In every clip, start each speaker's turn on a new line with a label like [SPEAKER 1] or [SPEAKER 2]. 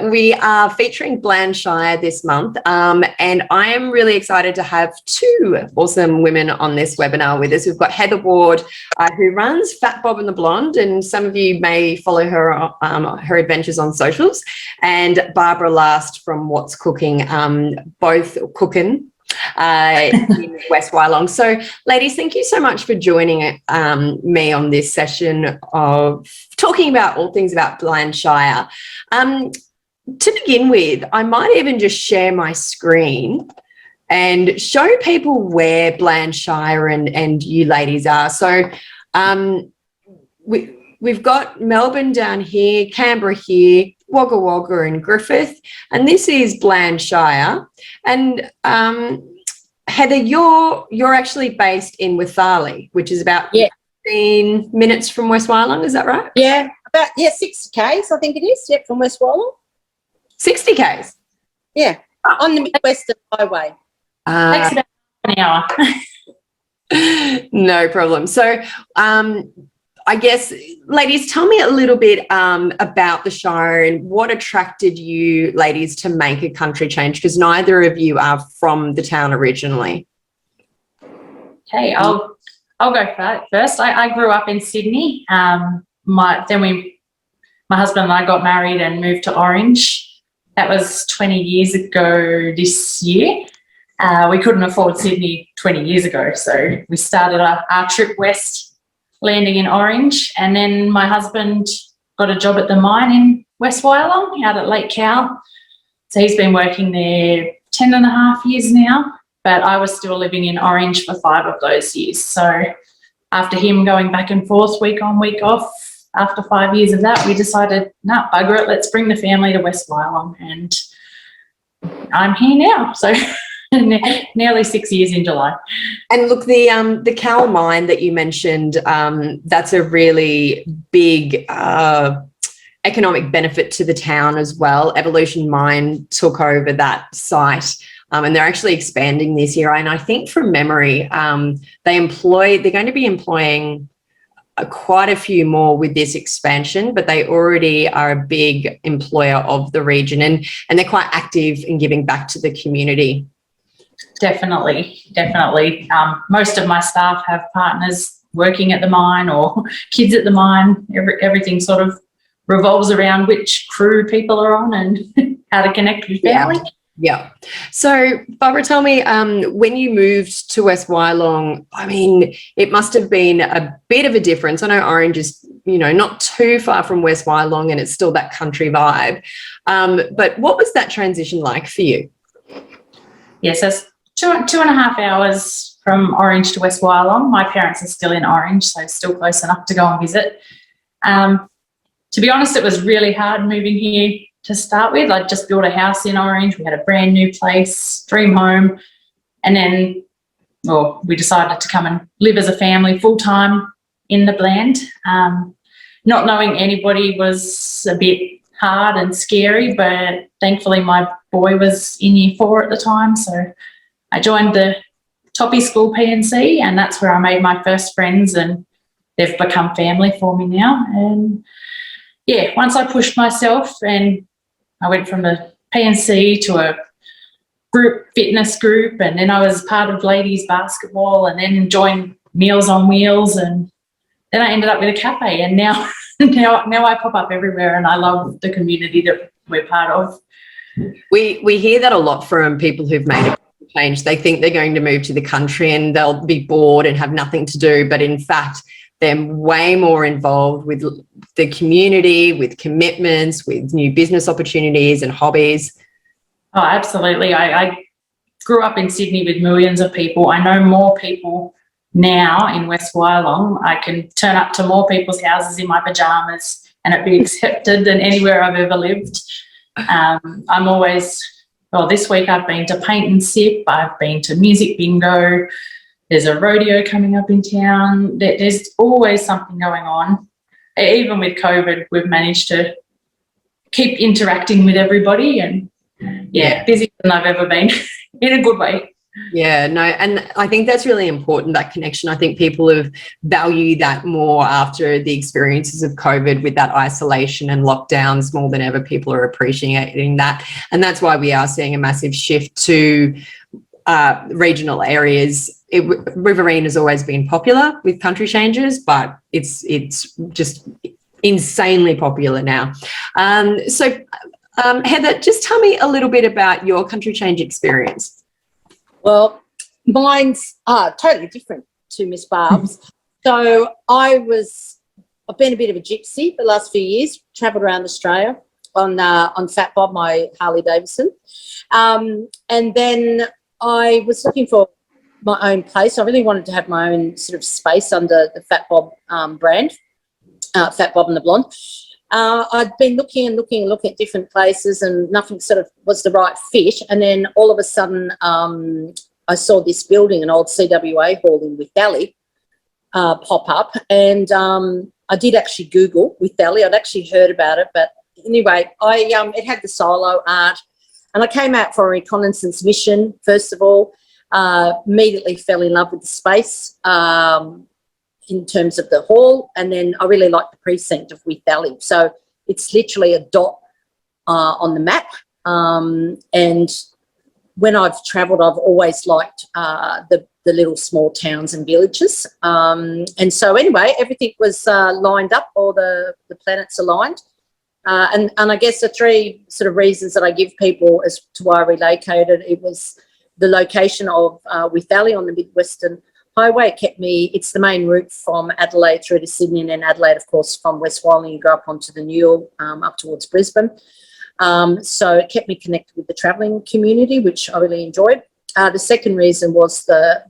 [SPEAKER 1] We are featuring Bland Shire this month, and I am really excited to have two awesome women on this webinar with us. We've got Heather Ward, who runs Fat Bob and the Blonde, and some of you may follow her her adventures on socials, and Barbara Last from What's Cooking, both Cookin in West Wyalong. So, ladies, thank you so much for joining me on this session of talking about all things about Bland Shire. To begin with, I might even just share my screen and show people where Bland Shire and you ladies are. So we've got Melbourne down here, Canberra here, Wagga Wagga and Griffith, and this is Bland Shire. And Heather, you're actually based in Weethalle, which is about 15 minutes from West Wyalong, is that right?
[SPEAKER 2] Yeah, about 60 k's, I think it is, from West Wyalong.
[SPEAKER 1] 60 k's?
[SPEAKER 2] Yeah, on the Midwestern Highway.
[SPEAKER 3] Takes about an hour.
[SPEAKER 1] No problem. So I guess, ladies, tell me a little bit about the Shire and what attracted you ladies to make a country change, because neither of you are from the town originally.
[SPEAKER 3] Okay, I'll go first. I grew up in Sydney. My husband and I got married and moved to Orange. That was 20 years ago this year. We couldn't afford Sydney 20 years ago, so we started our trip west, landing in Orange, and then my husband got a job at the mine in West Wyalong out at Lake Cowell. So he's been working there 10 and a half years now, but I was still living in Orange for 5 of those years. So after him going back and forth, week on, week off, after 5 years of that, we decided, no, bugger it, let's bring the family to West Wyalong, and I'm here now. So nearly 6 years in July.
[SPEAKER 1] And look, the Cowell mine that you mentioned, that's a really big economic benefit to the town as well. Evolution Mine took over that site, and they're actually expanding this year. And I think from memory, they're going to be employing quite a few more with this expansion, but they already are a big employer of the region, and they're quite active in giving back to the community.
[SPEAKER 3] Definitely. Most of my staff have partners working at the mine or kids at the mine. Everything sort of revolves around which crew people are on and how to connect with family.
[SPEAKER 1] Yeah. So, Barbara, tell me, when you moved to West Wyalong, I mean, it must have been a bit of a difference. I know Orange is, not too far from West Wyalong, and it's still that country vibe. But what was that transition like for you?
[SPEAKER 3] Yes, it's 2.5 hours from Orange to West Wyalong. My parents are still in Orange, so still close enough to go and visit. To be honest, it was really hard moving here to start with. I'd just built a house in Orange. We had a brand new place, dream home. And then, we decided to come and live as a family full-time in the Bland. Not knowing anybody was a bit hard and scary, but thankfully my boy was in year 4 at the time. So I joined the Toppy School PNC, and that's where I made my first friends, and they've become family for me now. And yeah, once I pushed myself and I went from the PNC to a group fitness group, and then I was part of ladies basketball, and then joined Meals on Wheels, and then I ended up with a cafe, and now I pop up everywhere, and I love the community that we're part of.
[SPEAKER 1] We hear that a lot from people who've made a change. They think they're going to move to the country and they'll be bored and have nothing to do, but in fact they're way more involved with the community, with commitments, with new business opportunities and hobbies.
[SPEAKER 3] Oh, absolutely. I grew up in Sydney with millions of people. I know more people now in West Wyalong. I can turn up to more people's houses in my pajamas and it be accepted than anywhere I've ever lived. I'm always, this week I've been to Paint and Sip, I've been to Music Bingo, there's a rodeo coming up in town. There's always something going on. Even with COVID, we've managed to keep interacting with everybody, and busier than I've ever been in a good way.
[SPEAKER 1] Yeah, no, and I think that's really important, that connection. I think people have valued that more after the experiences of COVID with that isolation and lockdowns more than ever. People are appreciating that. And that's why we are seeing a massive shift to regional areas. Riverina has always been popular with country changers, but it's just insanely popular now. Heather, just tell me a little bit about your country change experience.
[SPEAKER 2] Well, mine's totally different to Miss Barb's. So I've been a bit of a gypsy the last few years, travelled around Australia on Fat Bob, my Harley Davidson. And then I was looking for my own place. I really wanted to have my own sort of space under the Fat Bob brand, Fat Bob and the Blonde. I'd been looking at different places, and nothing sort of was the right fit. And then all of a sudden, I saw this building, an old CWA hall in Weethalle, pop up, and I did actually Google Weethalle. I'd actually heard about it, but anyway, it had the silo art, and I came out for a reconnaissance mission. First of all, immediately fell in love with the space. In terms of the hall, and then I really like the precinct of Weethalle. So it's literally a dot on the map. And when I've travelled, I've always liked the little small towns and villages. And so anyway, everything was lined up, all the planets aligned. And I guess the three sort of reasons that I give people as to why I relocated, it was the location of Weethalle on the Mid-Western Highway. It's the main route from Adelaide through to Sydney, and then Adelaide, of course, from West Wyalong, you go up onto the Newell, up towards Brisbane. So it kept me connected with the travelling community, which I really enjoyed. The second reason was the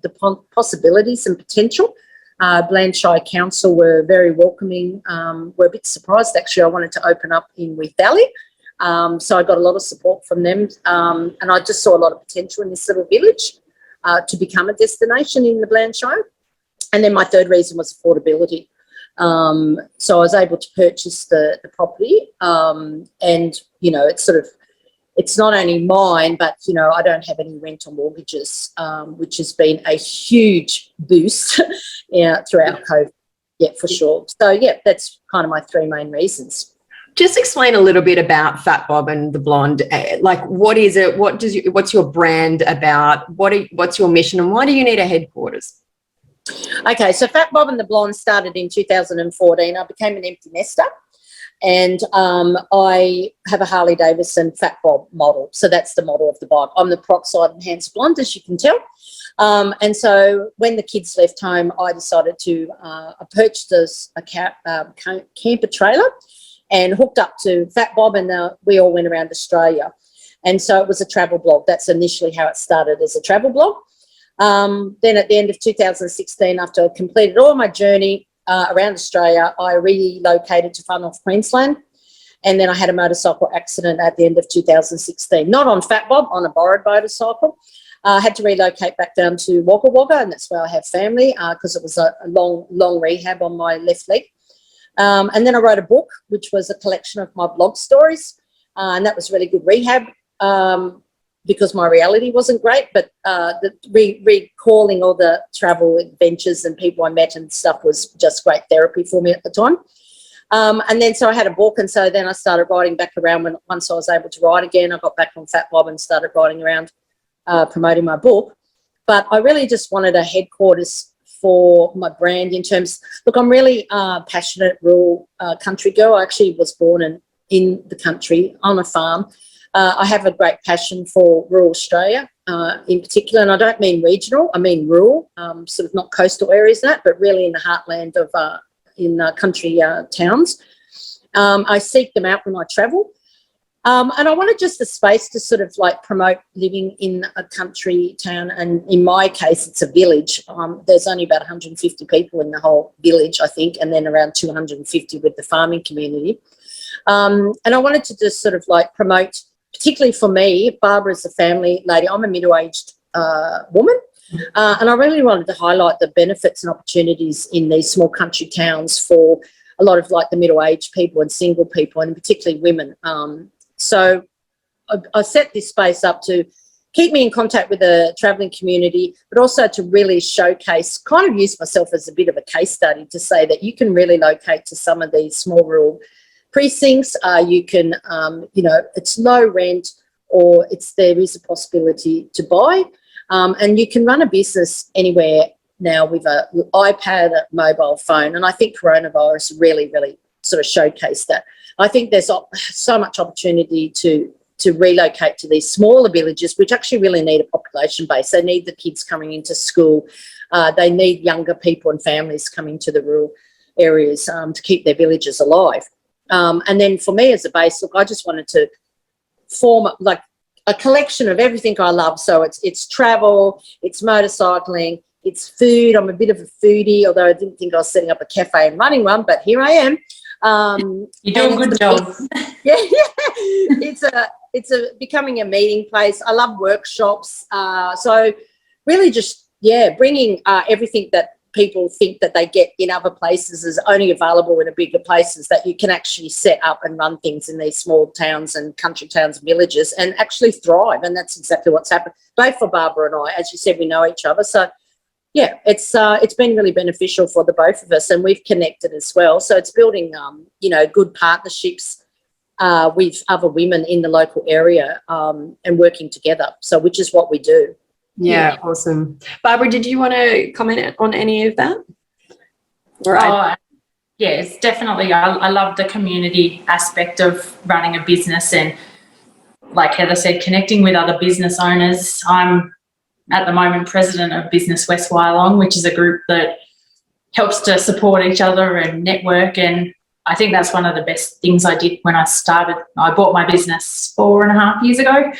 [SPEAKER 2] possibilities and potential. Bland Shire Council were very welcoming. We're a bit surprised, actually. I wanted to open up in Weethalle. So I got a lot of support from them, and I just saw a lot of potential in this little village to become a destination in the Bland Shire. And then my third reason was affordability. So I was able to purchase the property, and, you know, it's not only mine, but, you know, I don't have any rental mortgages, which has been a huge boost throughout COVID. Yeah, for sure. So, yeah, that's kind of my three main reasons.
[SPEAKER 1] Just explain a little bit about Fat Bob and the Blonde. Like, what is it? What's your brand about? What's your mission, and why do you need a headquarters?
[SPEAKER 2] Okay, so Fat Bob and the Blonde started in 2014. I became an empty nester, and I have a Harley Davidson Fat Bob model. So that's the model of the bike. I'm the peroxide enhanced blonde, as you can tell. And so when the kids left home, I decided to purchase a camper trailer and hooked up to Fat Bob, and we all went around Australia. And so it was a travel blog. That's initially how it started, as a travel blog. Then at the end of 2016, after I completed all my journey around Australia, I relocated to Far North Queensland. And then I had a motorcycle accident at the end of 2016, not on Fat Bob, on a borrowed motorcycle. I had to relocate back down to Wagga Wagga, and that's where I have family, because it was a long rehab on my left leg. And then I wrote a book, which was a collection of my blog stories, and that was really good rehab, because my reality wasn't great, but recalling all the travel adventures and people I met and stuff was just great therapy for me at the time. And then so I had a book, and so then I started writing back around. Once I was able to write again, I got back on Fat Bob and started writing around, promoting my book. But I really just wanted a headquarters for my brand in terms, look, I'm really passionate rural country girl. I actually was born in the country on a farm. I have a great passion for rural Australia in particular, and I don't mean regional, I mean rural, sort of not coastal areas and that, but really in the heartland of country towns. I seek them out when I travel. And I wanted just a space to sort of like promote living in a country town. And in my case, it's a village. There's only about 150 people in the whole village, I think, and then around 250 with the farming community. And I wanted to just sort of like promote, particularly for me, Barbara's a family lady. I'm a middle-aged woman. And I really wanted to highlight the benefits and opportunities in these small country towns for a lot of like the middle-aged people and single people, and particularly women. So I set this space up to keep me in contact with the travelling community, but also to really showcase, kind of use myself as a bit of a case study to say that you can really locate to some of these small rural precincts. You can, it's low rent, or there is a possibility to buy, and you can run a business anywhere now with an iPad, a mobile phone, and I think coronavirus really, really sort of showcased that. I think there's so much opportunity to relocate to these smaller villages, which actually really need a population base. They need the kids coming into school. They need younger people and families coming to the rural areas to keep their villages alive. And then for me as a base, look, I just wanted to form like a collection of everything I love. So it's travel, it's motorcycling, it's food. I'm a bit of a foodie, although I didn't think I was setting up a cafe and running one, but here I am.
[SPEAKER 3] You do a good job.
[SPEAKER 2] Yeah. It's becoming a meeting place. I love workshops. So really just, bringing everything that people think that they get in other places is only available in the bigger places, that you can actually set up and run things in these small towns and country towns and villages and actually thrive. And that's exactly what's happened, both for Barbara and I. As you said, we know each other. So, yeah, it's been really beneficial for the both of us, and we've connected as well. So it's building, good partnerships with other women in the local area and working together. So which is what we do.
[SPEAKER 1] Yeah, awesome. Barbara, did you want to comment on any of that?
[SPEAKER 3] Yes, definitely. I love the community aspect of running a business, and like Heather said, connecting with other business owners. I'm at the moment president of Business West Wyalong, which is a group that helps to support each other and network, and I think that's one of the best things I did when I started. I bought my business 4.5 years ago,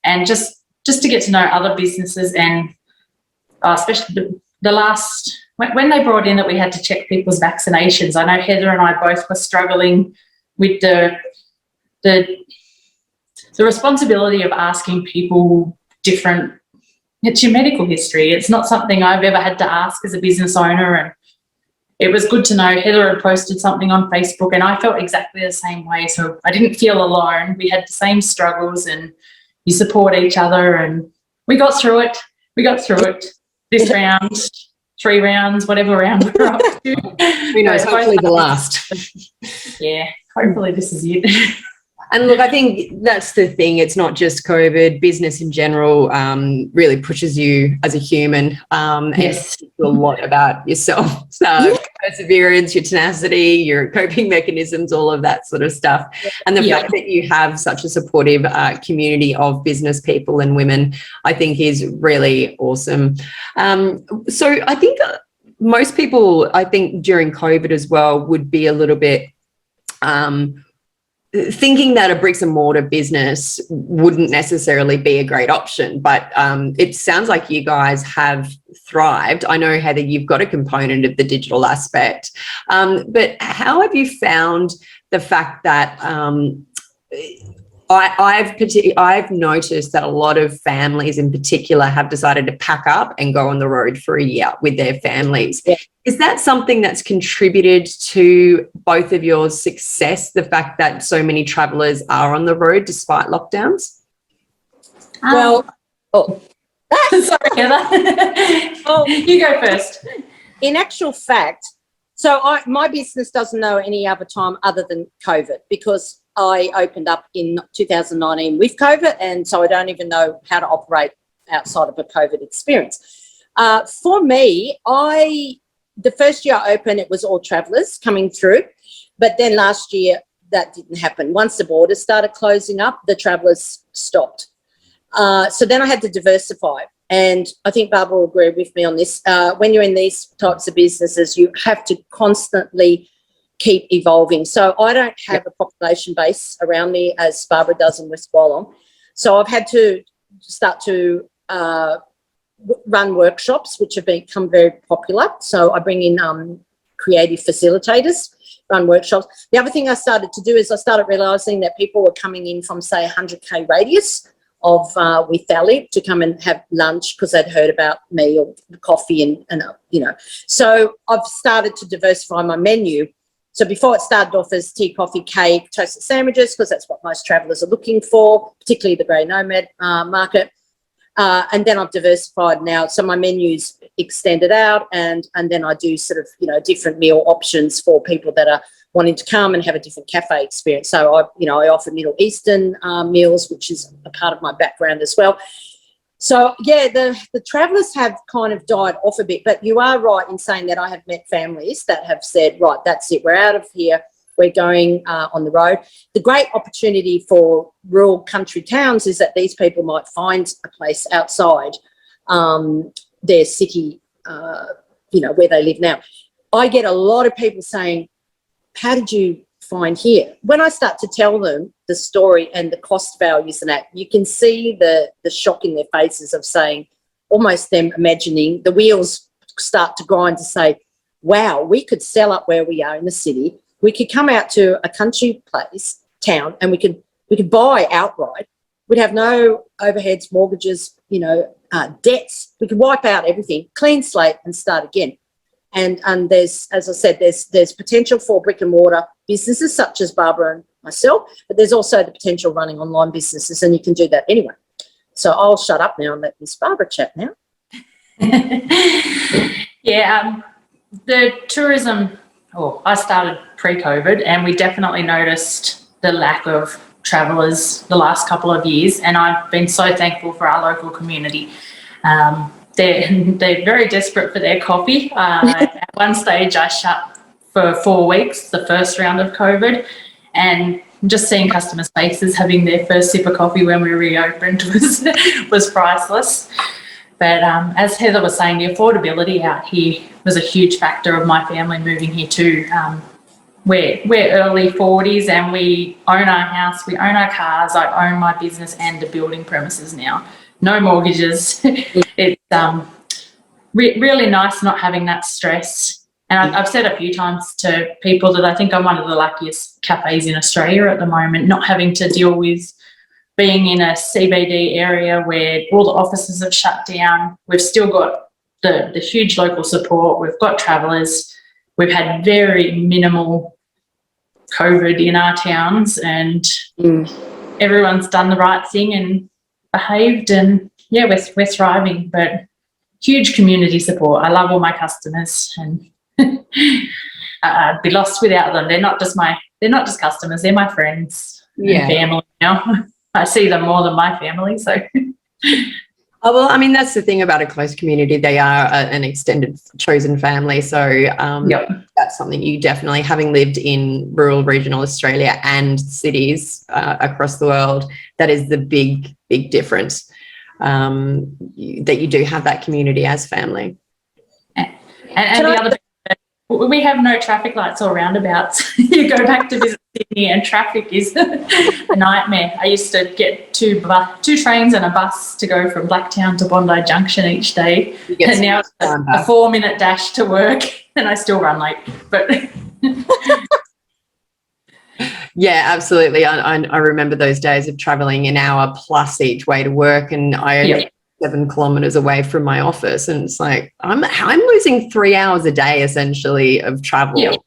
[SPEAKER 3] and just to get to know other businesses, and especially the last, when they brought in that we had to check people's vaccinations. I know Heather and I both were struggling with the responsibility of asking people different. It's your medical history. It's not something I've ever had to ask as a business owner, and it was good to know Heather had posted something on Facebook, and I felt exactly the same way. So I didn't feel alone. We had the same struggles, and you support each other, and we got through it. This round, 3 rounds, whatever round we're up to.
[SPEAKER 1] Who knows, hopefully the last.
[SPEAKER 3] Yeah, hopefully this is it.
[SPEAKER 1] And look, I think that's the thing. It's not just COVID. Business in general really pushes you as a human.
[SPEAKER 3] Yes.
[SPEAKER 1] And a lot about yourself. So perseverance, your tenacity, your coping mechanisms, all of that sort of stuff. And the fact that you have such a supportive community of business people and women, I think is really awesome. So I think most people, I think during COVID as well, would be a little bit thinking that a bricks and mortar business wouldn't necessarily be a great option, but it sounds like you guys have thrived. I know, Heather, you've got a component of the digital aspect, but how have you found the fact that I've noticed that a lot of families in particular have decided to pack up and go on the road for a year with their families. Yeah. Is that something that's contributed to both of your success, the fact that so many travellers are on the road despite lockdowns?
[SPEAKER 2] Sorry,
[SPEAKER 3] Heather. You go first.
[SPEAKER 2] In actual fact, so my business doesn't know any other time other than COVID, because I opened up in 2019 with COVID, and so I don't even know how to operate outside of a COVID experience. For me, the first year I opened, it was all travellers coming through, but then last year that didn't happen. Once the borders started closing up, the travellers stopped. So then I had to diversify, and I think Barbara will agree with me on this. When you're in these types of businesses, you have to constantly keep evolving. So I don't have a population base around me as Barbara does in West Wyalong. So I've had to start to run workshops, which have become very popular. So I bring in creative facilitators, run workshops. The other thing I started to do is I started realising that people were coming in from, say, 100k radius of Weethalle to come and have lunch because they'd heard about me or coffee and So I've started to diversify my menu. So before it started off as tea, coffee, cake, toasted sandwiches, because that's what most travellers are looking for, particularly the grey nomad market. And then I've diversified now. So my menu's extended out, and then I do sort of, you know, different meal options for people that are wanting to come and have a different cafe experience. So I offer Middle Eastern meals, which is a part of my background as well. So, yeah, the travellers have kind of died off a bit, but you are right in saying that I have met families that have said, right, that's it, we're out of here, we're going on the road. The great opportunity for rural country towns is that these people might find a place outside their city, where they live now. I get a lot of people saying, how did you find here? When I start to tell them the story and the cost values and that, you can see the shock in their faces of saying, almost them imagining the wheels start to grind to say, wow, we could sell up where we are in the city. We could come out to a country place, town, and we could buy outright. We'd have no overheads, mortgages, debts. We could wipe out everything, clean slate, and start again. And there's, as I said, there's potential for brick and mortar businesses such as Barbara and myself, but there's also the potential running online businesses, and you can do that anyway. So I'll shut up now and let Miss Barbara chat now.
[SPEAKER 3] Yeah, the tourism, I started pre-COVID, and we definitely noticed the lack of travellers the last couple of years, and I've been so thankful for our local community. They're very desperate for their coffee. At one stage, I shut for 4 weeks, the first round of COVID, and just seeing customers' faces having their first sip of coffee when we reopened was priceless. But as Heather was saying, the affordability out here was a huge factor of my family moving here too. We're early 40s, and we own our house, we own our cars, I own my business and the building premises now. No mortgages. It's really nice not having that stress. And I've said a few times to people that I think I'm one of the luckiest cafes in Australia at the moment, not having to deal with being in a CBD area where all the offices have shut down. We've still got the huge local support. We've got travellers. We've had very minimal COVID in our towns, and everyone's done the right thing and behaved, and yeah, we're thriving. But huge community support. I love all my customers, and I'd be lost without them. They're not just customers, they're my friends and family now. I see them more than my family, so.
[SPEAKER 1] Oh, well, I mean, that's the thing about a close community. They are an extended chosen family. So that's something you definitely, having lived in rural regional Australia and cities across the world, that is the big, big difference, that you do have that community as family.
[SPEAKER 3] And the other bit, we have no traffic lights or roundabouts. You go back to visit Sydney and traffic is a nightmare. I used to get two trains and a bus to go from Blacktown to Bondi Junction each day, and now it's a 4-minute dash to work, and I still run late. But
[SPEAKER 1] yeah, absolutely. I remember those days of travelling an hour plus each way to work, and I only 7 kilometres away from my office, and it's like I'm losing 3 hours a day essentially of travel,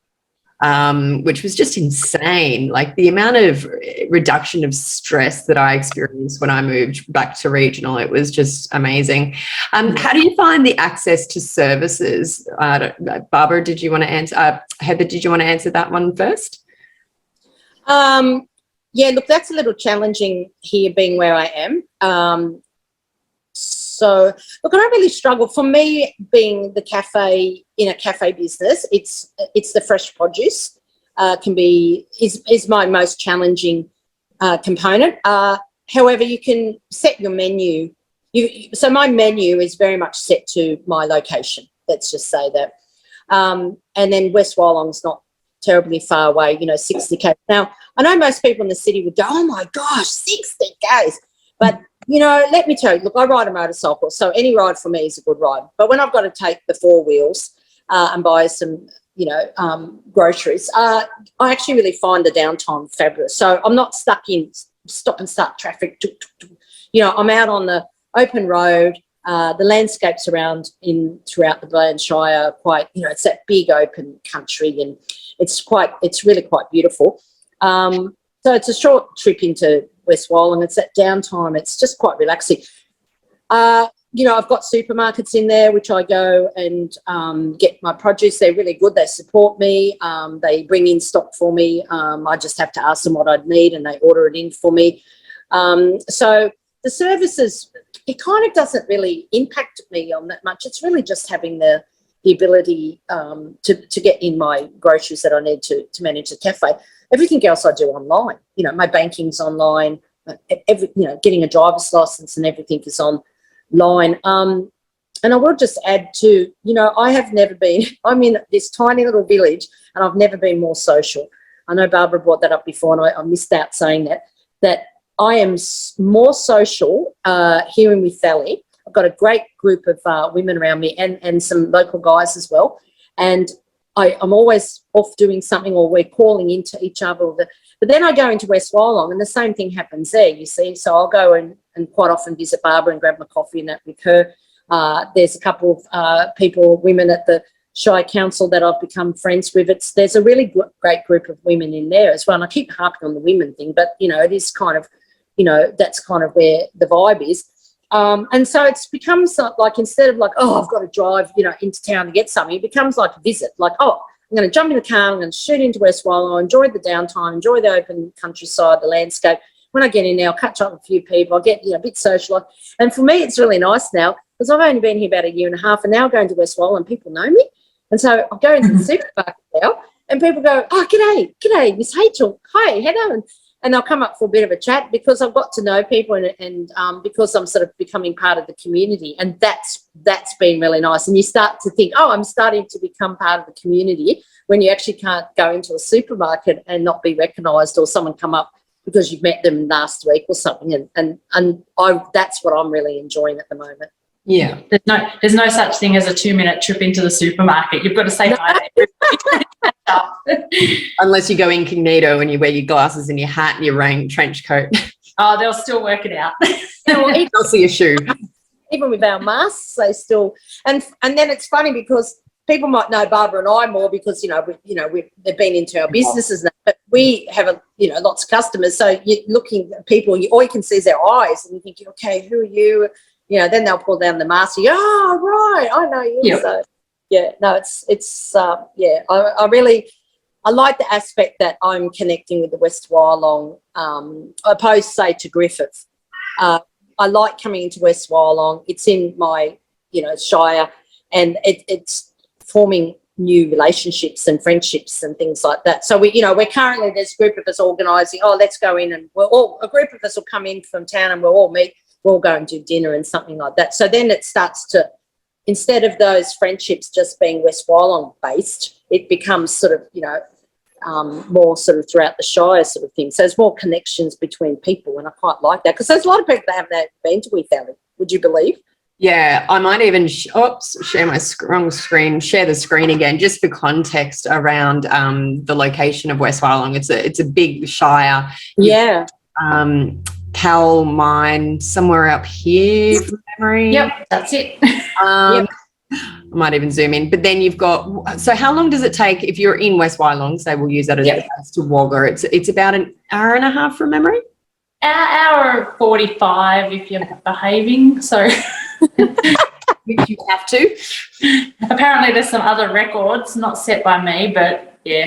[SPEAKER 1] which was just insane. Like the amount of reduction of stress that I experienced when I moved back to regional, it was just amazing. How do you find the access to services? Barbara, did you want to answer? Heather, did you want to answer that one first?
[SPEAKER 2] Yeah, look, that's a little challenging here, being where I am. So, look, I don't really struggle. For me, being the cafe in a cafe business, it's the fresh produce is my most challenging component. However, you can set your menu. So my menu is very much set to my location. Let's just say that. And then West Wyalong's not terribly far away, 60 k's. Now, I know most people in the city would go, oh my gosh, 60 k's. But, let me tell you, look, I ride a motorcycle, so any ride for me is a good ride. But when I've got to take the 4 wheels and buy some, groceries, I actually really find the downtime fabulous. So I'm not stuck in stop and start traffic. I'm out on the open road. The landscapes throughout the Bland Shire are quite, it's that big open country, and it's really quite beautiful. So it's a short trip into West Wyalong. It's that downtime. It's just quite relaxing. You know, I've got supermarkets in there, which I go and get my produce. They're really good. They support me. They bring in stock for me. I just have to ask them what I'd need and they order it in for me. So the services, it kind of doesn't really impact me on that much. It's really just having the ability to get in my groceries that I need to manage the cafe. Everything else I do online. You know, my banking's online. Getting a driver's license and everything is online. And I will just add too, you know, I'm in this tiny little village and I've never been more social. I know Barbara brought that up before and I missed out saying that I am more social here in Weethalle. I've got a great group of women around me and some local guys as well. And I'm always off doing something or we're calling into each other. But then I go into West Wyalong and the same thing happens there, you see. So I'll go and quite often visit Barbara and grab my coffee and that with her. There's a couple of women at the Shire Council that I've become friends with. There's a really great group of women in there as well. And I keep harping on the women thing, but, you know, it is kind of, you know, that's kind of where the vibe is. And so it's become like instead of like, oh, I've got to drive, you know, into town to get something, it becomes like a visit. Like, oh, I'm going to jump in the car, I'm going to shoot into West Wyalong, enjoy the downtime, enjoy the open countryside, the landscape. When I get in there, I'll catch up with a few people, I'll get, you know, a bit social. And for me, it's really nice now because I've only been here about a year and a half and now going to West Wyalong and people know me. And so I go into the supermarket now and people go, oh, g'day, Miss Rachel. Hi, hello. And they'll come up for a bit of a chat because I've got to know people and because I'm sort of becoming part of the community. And that's been really nice. And you start to think, oh, I'm starting to become part of the community when you actually can't go into a supermarket and not be recognised or someone come up because you've met them last week or something. And that's what I'm really enjoying at the moment.
[SPEAKER 1] Yeah.
[SPEAKER 3] There's no such thing as a 2-minute trip into the supermarket. You've got to say hi to everybody.
[SPEAKER 1] Unless you go incognito and you wear your glasses and your hat and your rain trench coat.
[SPEAKER 3] Oh, they'll still work it out.
[SPEAKER 1] They'll see a shoe.
[SPEAKER 2] Even with our masks, they still and then it's funny because people might know Barbara and I more because they've been into our businesses, but we have lots of customers. So you're looking at people, all you can see is their eyes, and you're thinking, okay, who are you? You know, then they'll pull down the mask. You go, oh, right, I know you. Yep. So yeah, no, I like the aspect that I'm connecting with the West Wyalong, opposed, say, to Griffith. I like coming into West Wyalong. It's in my, shire, and it's forming new relationships and friendships and things like that. So we're currently, there's a group of us organising, let's go in and a group of us will come in from town and we'll all meet, we'll go and do dinner and something like that. So then it starts to, instead of those friendships just being West Wyalong based, it becomes sort of, more sort of throughout the Shire sort of thing. So there's more connections between people, and I quite like that because there's a lot of people that haven't been to Weethalle, would you believe?
[SPEAKER 1] Yeah, I might even share my wrong screen. Share the screen again, just for context around the location of West Wyalong. It's a big shire.
[SPEAKER 2] Yeah.
[SPEAKER 1] Cal mine somewhere up here from memory.
[SPEAKER 3] Yep, that's it.
[SPEAKER 1] Yep. I might even zoom in. But then you've got, so how long does it take if you're in West Wyalong, say we'll use that as a place to Wagga? It's about an hour and a half from memory?
[SPEAKER 3] Hour 45 if you're behaving, so.
[SPEAKER 1] Which you have to.
[SPEAKER 3] Apparently there's some other records, not set by me, but yeah.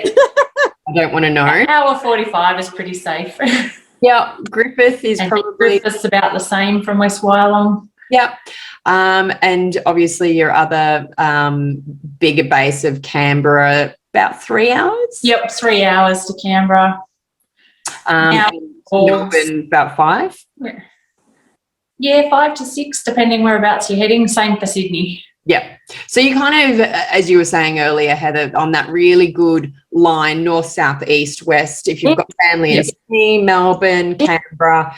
[SPEAKER 1] I don't want to know.
[SPEAKER 3] Hour 45 is pretty safe.
[SPEAKER 1] Yeah, Griffith is probably...
[SPEAKER 3] Griffith's about the same from West Wyalong.
[SPEAKER 1] Yeah. And obviously your other bigger base of Canberra, about 3 hours?
[SPEAKER 3] Yep, 3 hours to Canberra.
[SPEAKER 1] Melbourne, about 5?
[SPEAKER 3] Yeah, 5 to 6, depending whereabouts you're heading. Same for Sydney.
[SPEAKER 1] Yeah. So you kind of, as you were saying earlier, Heather, on that really good line, north, south, east, west, if you've got family in Sydney, Melbourne, Canberra,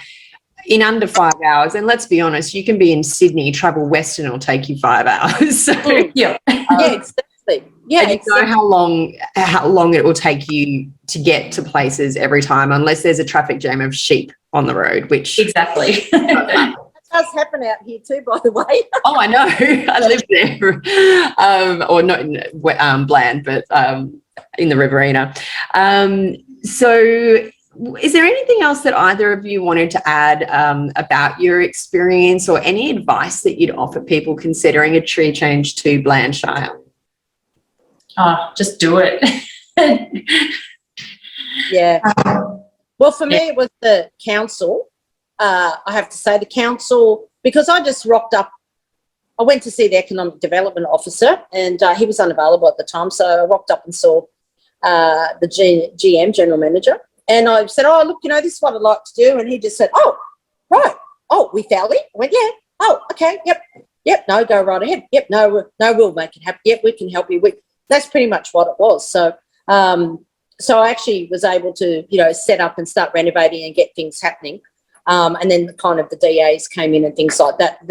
[SPEAKER 1] in under 5 hours. And let's be honest, you can be in Sydney, travel west, and it'll take you 5 hours. So,
[SPEAKER 2] yeah, exactly. Yeah,
[SPEAKER 1] and you know how long it will take you to get to places every time, unless there's a traffic jam of sheep on the road, which...
[SPEAKER 3] Exactly.
[SPEAKER 2] Does happen out here too, by the way.
[SPEAKER 1] Oh, I know. I live there. Or not in Bland, but in the Riverina. So is there anything else that either of you wanted to add about your experience, or any advice that you'd offer people considering a tree change to Bland Shire?
[SPEAKER 3] Oh, just do it.
[SPEAKER 2] Yeah. Well, for me, it was the council. I have to say the council, because I just rocked up. I went to see the economic development officer, and he was unavailable at the time. So I rocked up and saw the GM, general manager. And I said, oh, look, this is what I'd like to do. And he just said, oh, right. Oh, Weethalle? I went, yeah. Oh, okay. Yep. No, go right ahead. Yep. No, we'll make it happen. Yep, we can help you. That's pretty much what it was. So, so I actually was able to, set up and start renovating and get things happening. And then kind of the DAs came in and things like that.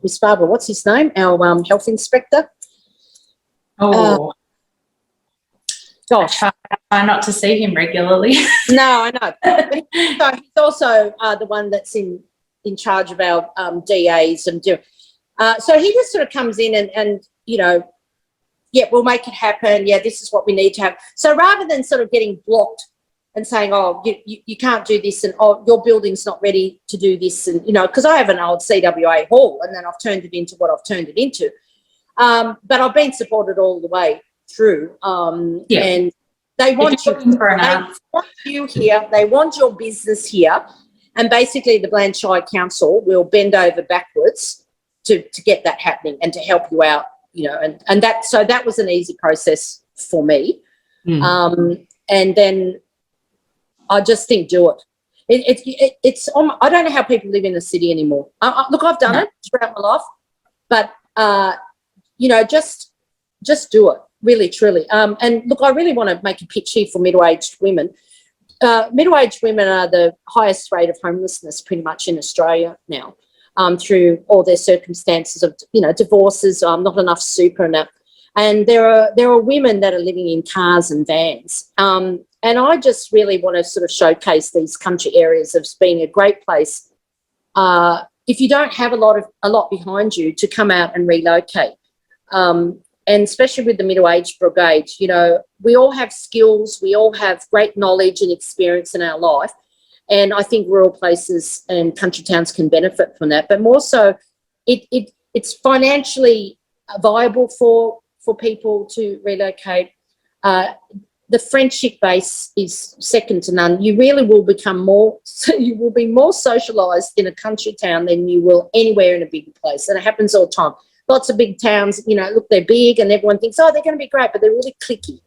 [SPEAKER 2] Miss Barbara, what's his name? Our health inspector.
[SPEAKER 3] Gosh, I try not to see him regularly.
[SPEAKER 2] No, I know. So he's also the one that's in charge of our DAs and so he just sort of comes in and we'll make it happen. Yeah, this is what we need to have. So rather than sort of getting blocked and saying, oh, you can't do this, and oh, your building's not ready to do this, and because I have an old CWA hall and then I've turned it into what I've turned it into. But I've been supported all the way through, and they want you. They want you here. They want your business here, and basically the Bland Shire Council will bend over backwards to get that happening and to help you out. And that was an easy process for me. And then I just think do it. It's I don't know how people live in the city anymore. Look, I've done it throughout my life, but just do it, really, truly. And look, I really want to make a pitch here for middle-aged women. Middle-aged women are the highest rate of homelessness pretty much in Australia now, through all their circumstances of divorces, not enough super and that. And there are women that are living in cars and vans. And I just really want to sort of showcase these country areas as being a great place. If you don't have a lot behind you, to come out and relocate. And especially with the middle-aged brigade, we all have skills, we all have great knowledge and experience in our life. And I think rural places and country towns can benefit from that. But more so, it's financially viable for people to relocate. The friendship base is second to none. You really will become more socialised in a country town than you will anywhere in a big place. And it happens all the time. Lots of big towns, look, they're big and everyone thinks, oh, they're going to be great, but they're really cliquey.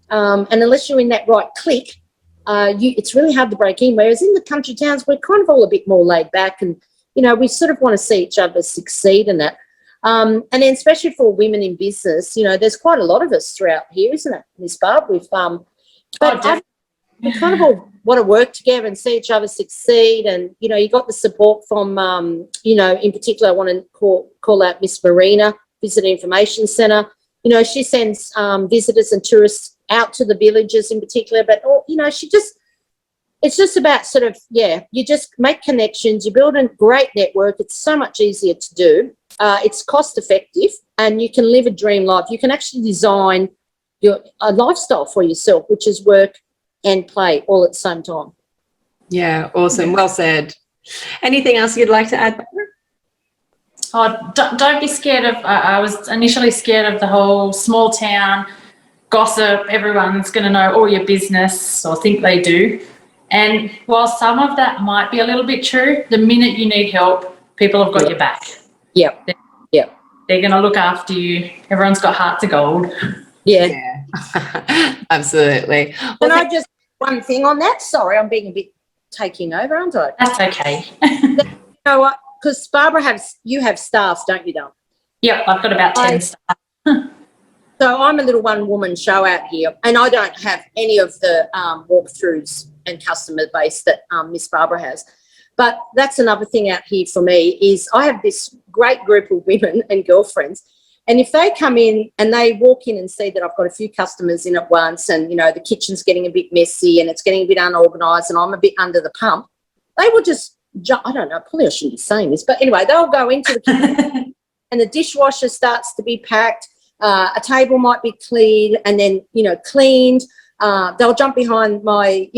[SPEAKER 2] And unless you're in that right clique, it's really hard to break in. Whereas in the country towns, we're kind of all a bit more laid back and, we sort of want to see each other succeed in that. And then especially for women in business, there's quite a lot of us throughout here, isn't it, Miss Barb? We kind of all want to work together and see each other succeed. And, you got the support from, in particular, I want to call out Miss Riverina, Visitor Information Centre. She sends visitors and tourists out to the villages in particular. But, it's just about sort of, you just make connections, you build a great network. It's so much easier to do. It's cost effective and you can live a dream life. You can actually design a lifestyle for yourself, which is work and play all at the same time.
[SPEAKER 1] Yeah, awesome. Well said. Anything else you'd like to add, Barbara?
[SPEAKER 3] Don't be scared of, I was initially scared of the whole small town gossip. Everyone's going to know all your business or think they do. And while some of that might be a little bit true, the minute you need help, people have got your back.
[SPEAKER 2] Yep.
[SPEAKER 3] They're going to look after you. Everyone's got hearts of gold.
[SPEAKER 2] Yeah.
[SPEAKER 1] Absolutely.
[SPEAKER 2] Can I just one thing on that? Sorry, I'm being a bit taking over, aren't I?
[SPEAKER 3] That's okay.
[SPEAKER 2] You know what? Because Barbara, you have staff, don't you, Dom?
[SPEAKER 3] Yep, I've got about 10 staff.
[SPEAKER 2] So I'm a little one-woman show out here, and I don't have any of the walkthroughs and customer base that Miss Barbara has. But that's another thing out here for me is I have this great group of women and girlfriends, and if they come in and they walk in and see that I've got a few customers in at once and, the kitchen's getting a bit messy and it's getting a bit unorganised and I'm a bit under the pump, they will just I don't know, probably I shouldn't be saying this, but anyway, they'll go into the kitchen and the dishwasher starts to be packed, a table might be cleaned and then, cleaned, they'll jump behind my,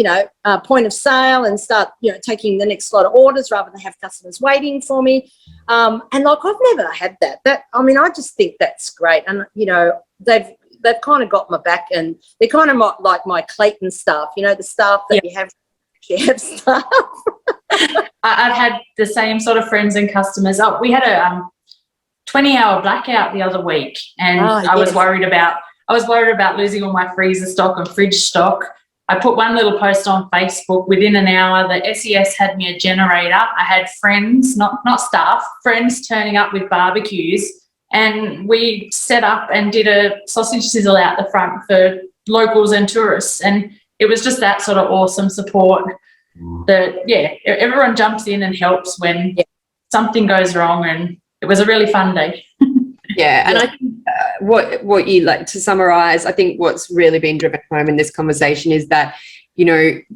[SPEAKER 2] point of sale and start, taking the next lot of orders rather than have customers waiting for me. And like, I've never had that. I just think that's great. And, they've kind of got my back, and they're kind of like my Clayton staff, the staff that you have staff.
[SPEAKER 3] I've had the same sort of friends and customers. Oh, we had a 20-hour blackout the other week, and I was worried about losing all my freezer stock and fridge stock. I put one little post on Facebook. Within an hour, the SES had me a generator. I had friends, not staff, friends turning up with barbecues, and we set up and did a sausage sizzle out the front for locals and tourists. And it was just that sort of awesome support that, everyone jumps in and helps when something goes wrong, and it was a really fun day.
[SPEAKER 1] And I think what you like to summarize, I think what's really been driven home in this conversation is that,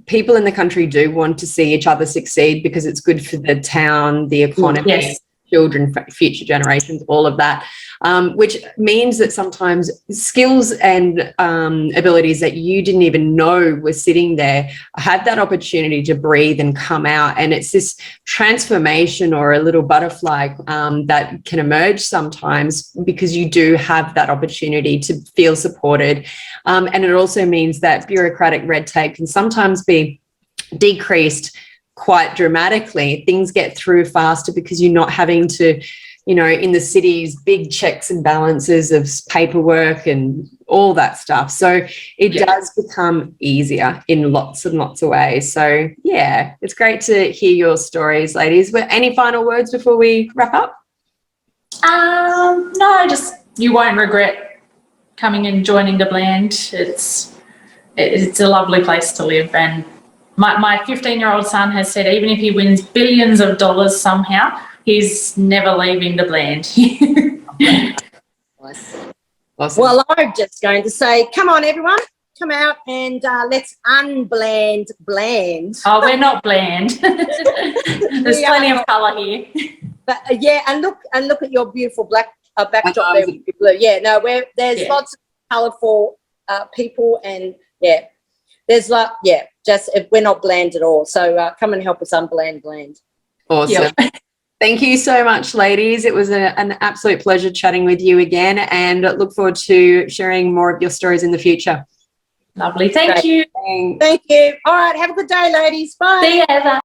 [SPEAKER 1] people in the country do want to see each other succeed because it's good for the town, the economy, children, future generations, all of that, which means that sometimes skills and abilities that you didn't even know were sitting there have that opportunity to breathe and come out. And it's this transformation or a little butterfly that can emerge sometimes because you do have that opportunity to feel supported. And it also means that bureaucratic red tape can sometimes be decreased quite dramatically. Things get through faster because you're not having to, in the cities, big checks and balances of paperwork and all that stuff. So it does become easier in lots and lots of ways. So, it's great to hear your stories, ladies. Any final words before we wrap up?
[SPEAKER 3] No, just you won't regret coming and joining the Bland. It's a lovely place to live, and my 15-year-old son has said even if he wins billions of dollars somehow, he's never leaving the Bland.
[SPEAKER 2] Awesome. Well, I'm just going to say, come on, everyone, come out and let's unbland bland.
[SPEAKER 3] Oh, we're not bland. There's plenty of colour here.
[SPEAKER 2] But and look at your beautiful black backdrop there with blue. There's lots of colourful people, and there's just we're not bland at all. So come and help us unbland bland.
[SPEAKER 1] Awesome. Yep. Thank you so much, ladies. It was an absolute pleasure chatting with you again, and look forward to sharing more of your stories in the future.
[SPEAKER 3] Lovely. Thank you.
[SPEAKER 2] Thank you. All right. Have a good day, ladies. Bye.
[SPEAKER 3] See you, Eva.